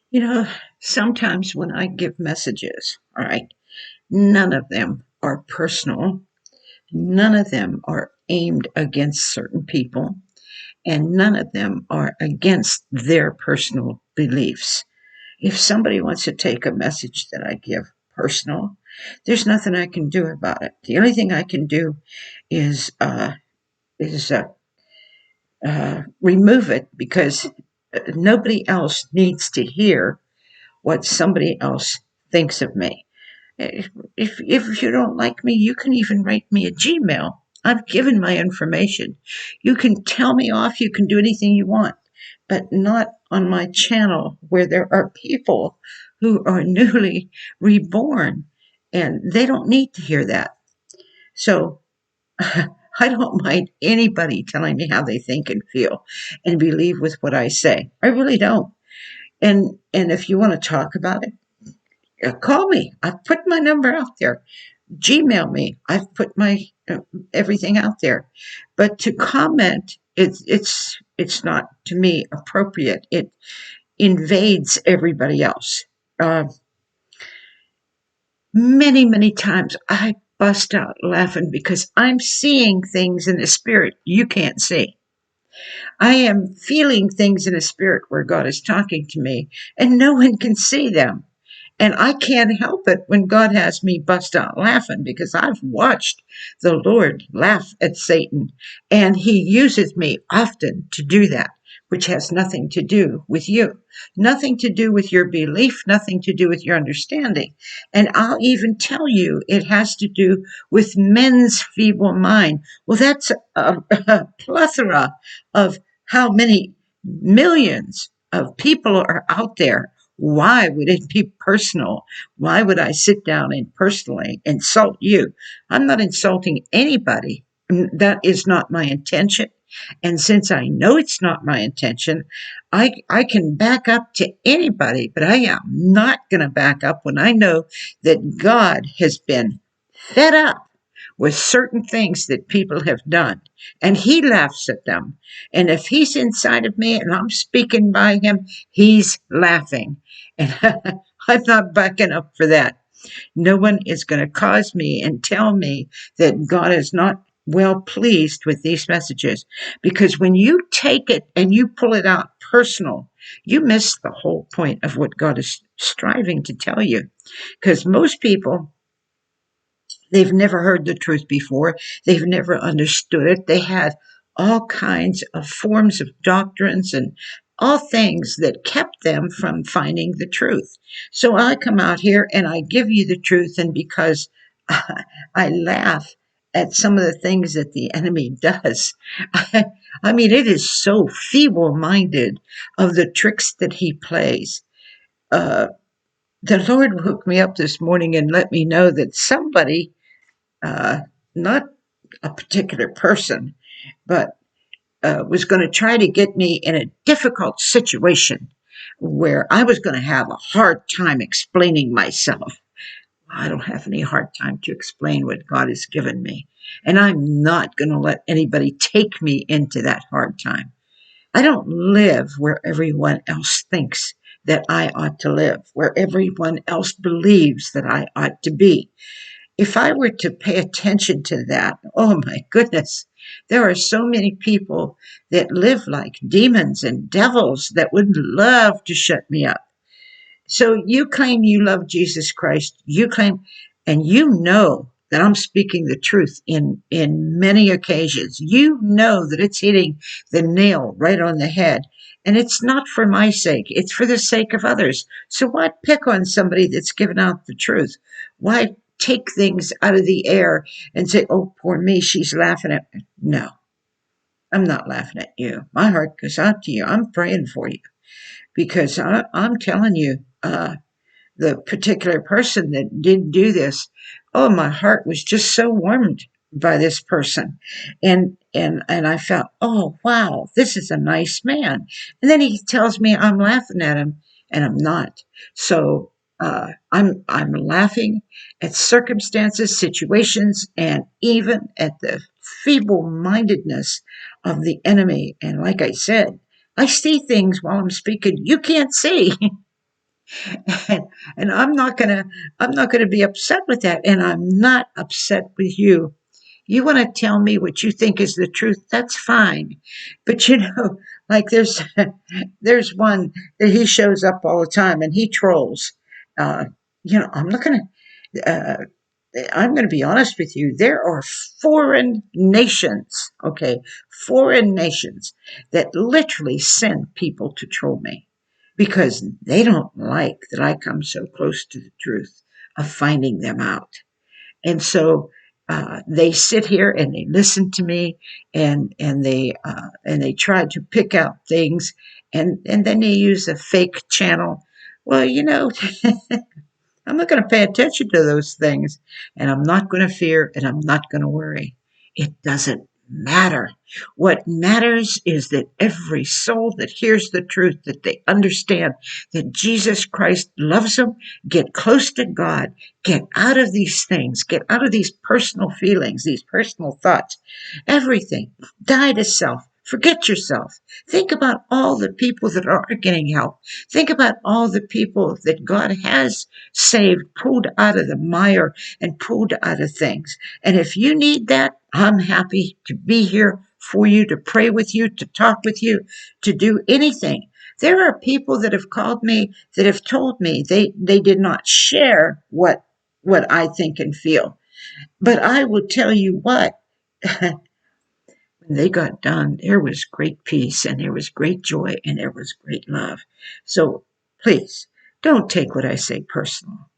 You know, sometimes when I give messages, all right, none of them are personal. None of them are aimed against certain people, and none of them are against their personal beliefs. If somebody wants to take a message that I give personal, there's nothing I can do about it. The only thing I can do is is remove it because nobody else needs to hear what somebody else thinks of me. If you don't like me, you can even write me a Gmail. I've given my information. You can tell me off. You can do anything you want, but not on my channel where there are people who are newly reborn, and they don't need to hear that. So I don't mind anybody telling me how they think and feel and believe with what I say. I really don't. And if you want to talk about it, call me. I've put my number out there. Gmail me. I've put my everything out there. But to comment, it's not to me appropriate. It invades everybody else. Uh, many times I bust out laughing because I'm seeing things in the spirit you can't see. I am feeling things in the spirit where God is talking to me, and no one can see them. And I can't help it when God has me bust out laughing because I've watched the Lord laugh at Satan, and he uses me often to do that, which has nothing to do with you, nothing to do with your belief, nothing to do with your understanding. And I'll even tell you it has to do with men's feeble mind. Well, that's a plethora of how many millions of people are out there. Why would it be personal? Why would I sit down and personally insult you? I'm not insulting anybody. That is not my intention. And since I know it's not my intention, I can back up to anybody, but I am not going to back up when I know that God has been fed up with certain things that people have done, and he laughs at them. And if he's inside of me and I'm speaking by him, he's laughing. And I'm not backing up for that. No one is going to cause me and tell me that God is not well pleased with these messages. Because when you take it and you pull it out personal, you miss the whole point of what God is striving to tell you. Because most people, they've never heard the truth before. They've never understood it. They had all kinds of forms of doctrines and all things that kept them from finding the truth. So I come out here and I give you the truth, and because I laugh at some of the things that the enemy does. I mean, it is so feeble minded of the tricks that he plays. Uh, the Lord woke me up this morning and let me know that somebody, uh, not a particular person, but was going to try to get me in a difficult situation where I was going to have a hard time explaining myself. I don't have any hard time to explain what God has given me. And I'm not going to let anybody take me into that hard time. I don't live where everyone else thinks that I ought to live, where everyone else believes that I ought to be. If I were to pay attention to that, oh my goodness, there are so many people that live like demons and devils that would love to shut me up. So you claim you love Jesus Christ. You claim, and you know that I'm speaking the truth in many occasions. You know that it's hitting the nail right on the head. And it's not for my sake. It's for the sake of others. So why pick on somebody that's given out the truth? Why take things out of the air and say, oh, poor me, she's laughing at me? No, I'm not laughing at you. My heart goes out to you. I'm praying for you because I'm telling you, the particular person that did do this, oh, my heart was just so warmed by this person. And I felt, oh wow, this is a nice man. And then he tells me I'm laughing at him, and I'm not. So I'm laughing at circumstances, situations, and even at the feeble mindedness of the enemy. And like I said, I see things while I'm speaking you can't see. and, and I'm not gonna be upset with that, and I'm not upset with you. You want to tell me what you think is the truth? That's fine, but like there's one that he shows up all the time and he trolls. Uh, I'm not gonna. Uh, I'm going to be honest with you. There are foreign nations, okay, foreign nations that literally send people to troll me because they don't like that I come so close to the truth of finding them out. And so they sit here and they listen to me, and they try to pick out things, and then they use a fake channel. Well, I'm not going to pay attention to those things, and I'm not going to fear, and I'm not going to worry. It doesn't matter. What matters is that every soul that hears the truth, that they understand that Jesus Christ loves them, get close to God, get out of these things, get out of these personal feelings, these personal thoughts, everything. Die to self. Forget yourself. Think about all the people that are getting help. Think about all the people that God has saved, pulled out of the mire and pulled out of things. And if you need that, I'm happy to be here for you, to pray with you, to talk with you, to do anything. There are people that have called me that have told me they did not share what I think and feel. But I will tell you what, when they got done, there was great peace and there was great joy and there was great love. So please don't take what I say personal.